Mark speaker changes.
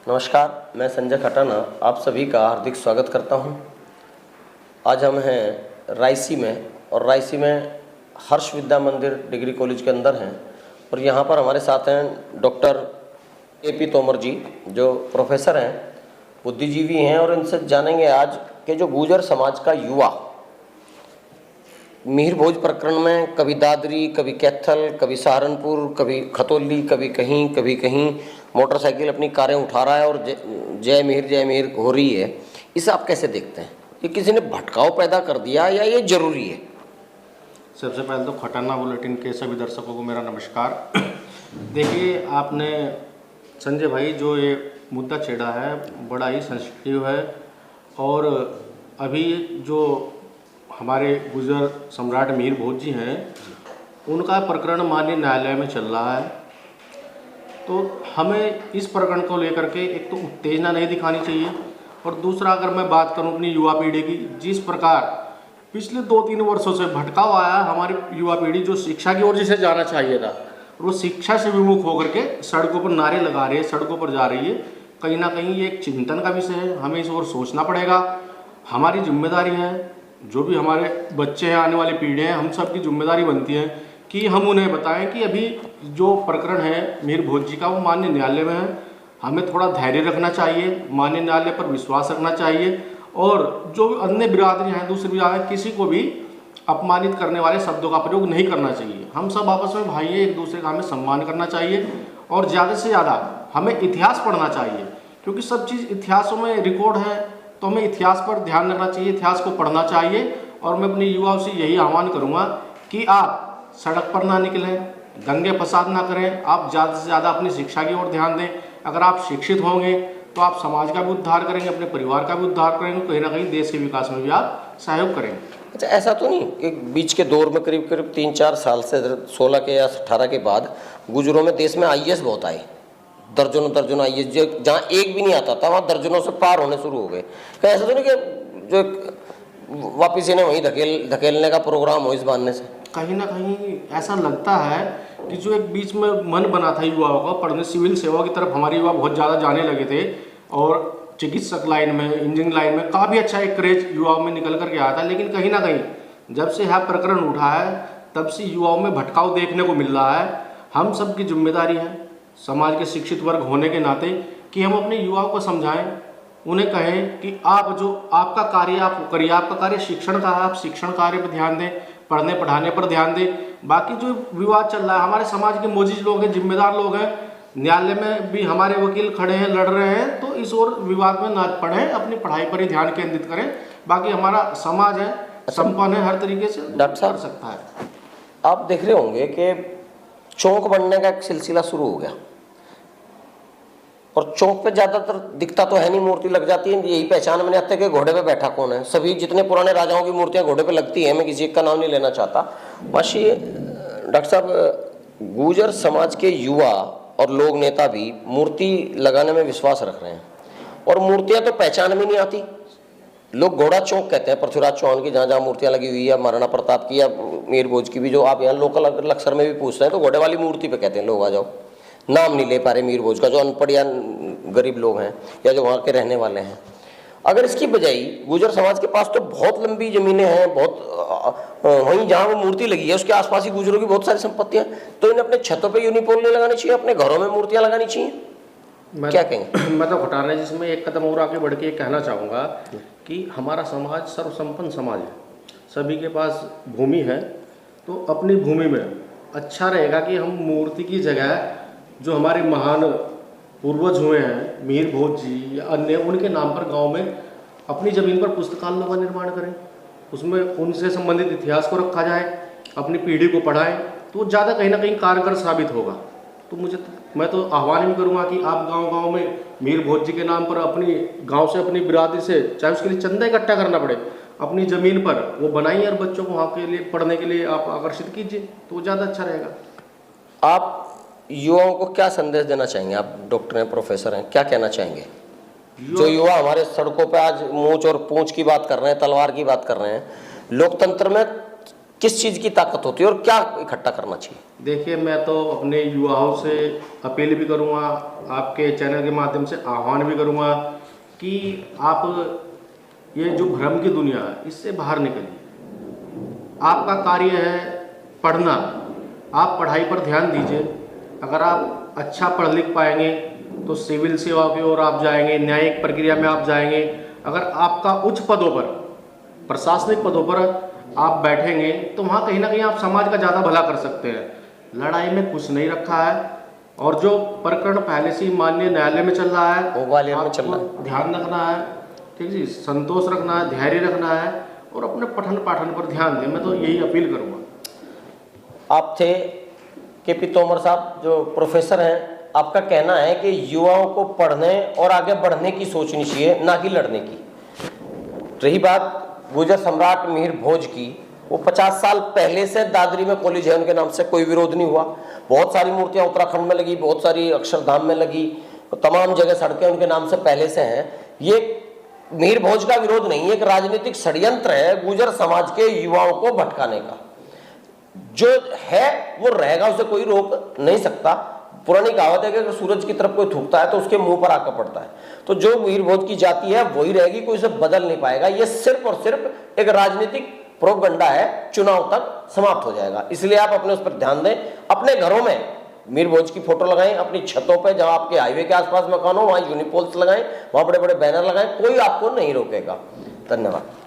Speaker 1: नमस्कार, मैं संजय खटाना आप सभी का हार्दिक स्वागत करता हूं। आज हम हैं रायसी में और रायसी में हर्ष विद्या मंदिर डिग्री कॉलेज के अंदर हैं और यहां पर हमारे साथ हैं डॉक्टर AP तोमर जी जो प्रोफेसर हैं, बुद्धिजीवी हैं और इनसे जानेंगे आज के जो गुर्जर समाज का युवा मिहिर भोज प्रकरण में कभी दादरी, कभी कैथल, कभी सहारनपुर, कभी खतौली, कभी कहीं मोटरसाइकिल अपनी कारें उठा रहा है और जय मिहिर हो रही है। इसे आप कैसे देखते हैं? ये किसी ने भटकाव पैदा कर दिया या ये जरूरी है?
Speaker 2: सबसे पहले तो खटाना बुलेटिन के सभी दर्शकों को मेरा नमस्कार। देखिए, आपने संजय भाई जो ये मुद्दा छेड़ा है बड़ा ही सेंसिटिव है और अभी जो हमारे गुर्जर सम्राट मिहिर भोज जी हैं उनका प्रकरण माननीय न्यायालय में चल रहा है। तो हमें इस प्रकरण को लेकर के एक तो उत्तेजना नहीं दिखानी चाहिए और दूसरा, अगर मैं बात करूं अपनी युवा पीढ़ी की, जिस प्रकार पिछले 2-3 वर्षों से भटकाव आया, हमारी युवा पीढ़ी जो शिक्षा की ओर जिसे जाना चाहिए था वो शिक्षा से विमुख होकर के सड़कों पर नारे लगा रही है, सड़कों पर जा रही है। कहीं ना कहीं ये एक चिंतन का विषय है, हमें इस ओर सोचना पड़ेगा। हमारी जिम्मेदारी है, जो भी हमारे बच्चे हैं, आने वाली पीढ़ी हैं, हम सब की जिम्मेदारी बनती है कि हम उन्हें बताएं कि अभी जो प्रकरण है मिहिर भोज जी का वो माननीय न्यायालय में है। हमें थोड़ा धैर्य रखना चाहिए, माननीय न्यायालय पर विश्वास रखना चाहिए और जो अन्य बिरादरी हैं, दूसरी बिरादरी, किसी को भी अपमानित करने वाले शब्दों का प्रयोग नहीं करना चाहिए। हम सब आपस में भाई हैं, एक दूसरे का हमें सम्मान करना चाहिए और ज़्यादा से ज़्यादा हमें इतिहास पढ़ना चाहिए, क्योंकि सब चीज़ इतिहासों में रिकॉर्ड है। तो हमें इतिहास पर ध्यान रखना चाहिए, इतिहास को पढ़ना चाहिए। और मैं अपने युवाओं से यही आह्वान करूँगा कि आप सड़क पर ना निकलें, दंगे फसाद ना करें, आप ज़्यादा से ज़्यादा अपनी शिक्षा की ओर ध्यान दें। अगर आप शिक्षित होंगे तो आप समाज का भी उद्धार करेंगे, अपने परिवार का भी उद्धार करेंगे, कहीं ना कहीं देश के विकास में भी आप सहयोग करेंगे।
Speaker 1: अच्छा, ऐसा तो नहीं कि बीच के दौर में करीब 3-4 साल से 16 के या 18 के बाद गुजरों में देश में IAS बहुत आए, दर्जनों IAS, जो जहाँ एक भी नहीं आता था वहाँ दर्जनों से पार होने शुरू हो गए। कहीं ऐसा तो नहीं कि जो वापिस इन्हें वहीं धकेलने का प्रोग्राम हो इस बहाने से?
Speaker 2: कहीं ना कहीं ऐसा लगता है कि जो एक बीच में मन बना था युवाओं का पढ़ने, सिविल सेवा की तरफ हमारे युवा बहुत ज़्यादा जाने लगे थे और चिकित्सक लाइन में, इंजीनियरिंग लाइन में काफ़ी अच्छा एक क्रेज युवाओं में निकल कर के आया था। लेकिन कहीं ना कहीं जब से यह प्रकरण उठा है तब से युवाओं में भटकाव देखने को मिल रहा है। हम सब की जिम्मेदारी है, समाज के शिक्षित वर्ग होने के नाते, कि हम अपने युवाओं को समझाएं, उन्हें कहें कि आप जो आपका कार्य आप करिए, आपका कार्य शिक्षण का है, आप शिक्षण कार्य पर ध्यान दें, पढ़ने पढ़ाने पर ध्यान दें। बाकी जो विवाद चल रहा है, हमारे समाज के मोजिज लोग हैं, जिम्मेदार लोग हैं, न्यायालय में भी हमारे वकील खड़े हैं, लड़ रहे हैं, तो इस ओर विवाद में ना पढ़ें, अपनी पढ़ाई पर ही ध्यान केंद्रित करें। बाकी हमारा समाज है, संपन्न है, हर तरीके से
Speaker 1: डॉक्टर साहब
Speaker 2: कर सकता है।
Speaker 1: आप देख रहे होंगे कि चौक बनने का एक सिलसिला शुरू हो गया और चौक पे ज्यादातर दिखता तो है नहीं, मूर्ति लग जाती है, यही पहचान में नहीं आते कि घोड़े पे बैठा कौन है। सभी जितने पुराने राजाओं की मूर्तियां घोड़े पे लगती है, मैं किसी एक का नाम नहीं लेना चाहता। माशी डॉक्टर साहब, गुर्जर समाज के युवा और लोग नेता भी मूर्ति लगाने में विश्वास रख रहे हैं और मूर्तियां तो पहचान में नहीं आती। लोग घोड़ा चौक कहते हैं पृथ्वीराज चौहान की, जहाँ जहाँ मूर्तियां लगी हुई है, महाराणा प्रताप की या मिहिर भोज की भी, जो आप यहाँ लोकल लक्सर में भी पूछते हैं तो घोड़े वाली मूर्ति पे कहते हैं लोग। आ जाओ, नाम नहीं ले पा रहे मिहिर भोज का, जो अनपढ़ या गरीब लोग हैं या जो वहाँ के रहने वाले हैं। अगर इसकी बजाय गुर्जर समाज के पास तो बहुत लंबी जमीनें हैं, बहुत वहीं जहाँ वो मूर्ति लगी है उसके आसपास ही गुर्जरों की बहुत सारी संपत्तियां, तो इन्हें अपने छतों पे यूनिपोल नहीं लगानी चाहिए, अपने घरों में मूर्तियां लगानी चाहिए? क्या कहेंगे?
Speaker 2: मैं तो घटाना जिसमें एक कदम और आगे बढ़ के कहना चाहूँगा कि हमारा समाज सर्वसंपन्न समाज है, सभी के पास भूमि है, तो अपनी भूमि में अच्छा रहेगा कि हम मूर्ति की जगह जो हमारे महान पूर्वज हुए हैं, मिहिर भोज जी या अन्य, उनके नाम पर गांव में अपनी ज़मीन पर पुस्तकालयों का निर्माण करें, उसमें उनसे संबंधित इतिहास को रखा जाए, अपनी पीढ़ी को पढ़ाएं, तो ज़्यादा कहीं ना कहीं कारगर साबित होगा। तो मैं तो आह्वान भी करूँगा कि आप गांव-गांव में मिहिर भोज जी के नाम पर अपनी गांव से, अपनी बिरादरी से, चाहे उसके लिए चंदा इकट्ठा करना पड़े, अपनी ज़मीन पर वो बनाइए और बच्चों को वहाँ के लिए पढ़ने के लिए आप आकर्षित कीजिए, तो ज़्यादा अच्छा रहेगा।
Speaker 1: आप युवाओं को क्या संदेश देना चाहेंगे? आप डॉक्टर हैं, प्रोफेसर हैं, क्या कहना चाहेंगे? जो युवा हमारे सड़कों पे आज मूंछ और पूंछ की बात कर रहे हैं, तलवार की बात कर रहे हैं, लोकतंत्र में किस चीज की ताकत होती है और क्या इकट्ठा करना चाहिए?
Speaker 2: देखिए, मैं तो अपने युवाओं से अपील भी करूंगा, आपके चैनल के माध्यम से आह्वान भी करूंगा कि आप ये जो भ्रम की दुनिया है इससे बाहर निकलिए। आपका कार्य है पढ़ना, आप पढ़ाई पर ध्यान दीजिए। अगर आप अच्छा पढ़ लिख पाएंगे तो सिविल सेवा की ओर आप जाएंगे, न्यायिक प्रक्रिया में आप जाएंगे। अगर आपका उच्च पदों पर, प्रशासनिक पदों पर आप बैठेंगे तो वहाँ कहीं ना कहीं आप समाज का ज़्यादा भला कर सकते हैं। लड़ाई में कुछ नहीं रखा है, और जो प्रकरण पहले से ही माननीय न्यायालय में चल रहा है
Speaker 1: वो ग्वालियर में चल रहा
Speaker 2: आपको ध्यान रखना है, ठीक जी, संतोष रखना है, धैर्य रखना है और अपने पठन पाठन पर ध्यान दें। मैं तो यही अपील करूँगा।
Speaker 1: आप थे केपी तोमर साहब जो प्रोफेसर हैं, आपका कहना है कि युवाओं को पढ़ने और आगे बढ़ने की सोचनी चाहिए, ना कि लड़ने की। रही बात गुर्जर सम्राट मिहिर भोज की, वो 50 साल पहले से दादरी में कॉलेज है, उनके नाम से कोई विरोध नहीं हुआ। बहुत सारी मूर्तियां उत्तराखंड में लगी, बहुत सारी अक्षरधाम में लगी, तमाम जगह सड़कें उनके नाम से पहले से हैं। ये मिहिर भोज का विरोध नहीं है, एक राजनीतिक षड्यंत्र है गुर्जर समाज के युवाओं को भटकाने का। जो है वो रहेगा, उसे कोई रोक नहीं सकता। पुरानी कहावत है कि अगर सूरज की तरफ कोई थूकता है तो उसके मुंह पर आकर पड़ता है। तो जो मिहिर भोज की जाति है वही रहेगी, कोई उसे बदल नहीं पाएगा। ये सिर्फ और सिर्फ एक राजनीतिक प्रोपगंडा है, चुनाव तक समाप्त हो जाएगा। इसलिए आप अपने उस पर ध्यान दें। अपने घरों में मिहिर भोज की फोटो लगाएं, अपनी छतों पे, जहां आपके हाईवे के आसपास मकान हो वहां यूनिपोल्स लगाएं, वहां बड़े बड़े बैनर लगाएं, कोई आपको नहीं रोकेगा। धन्यवाद।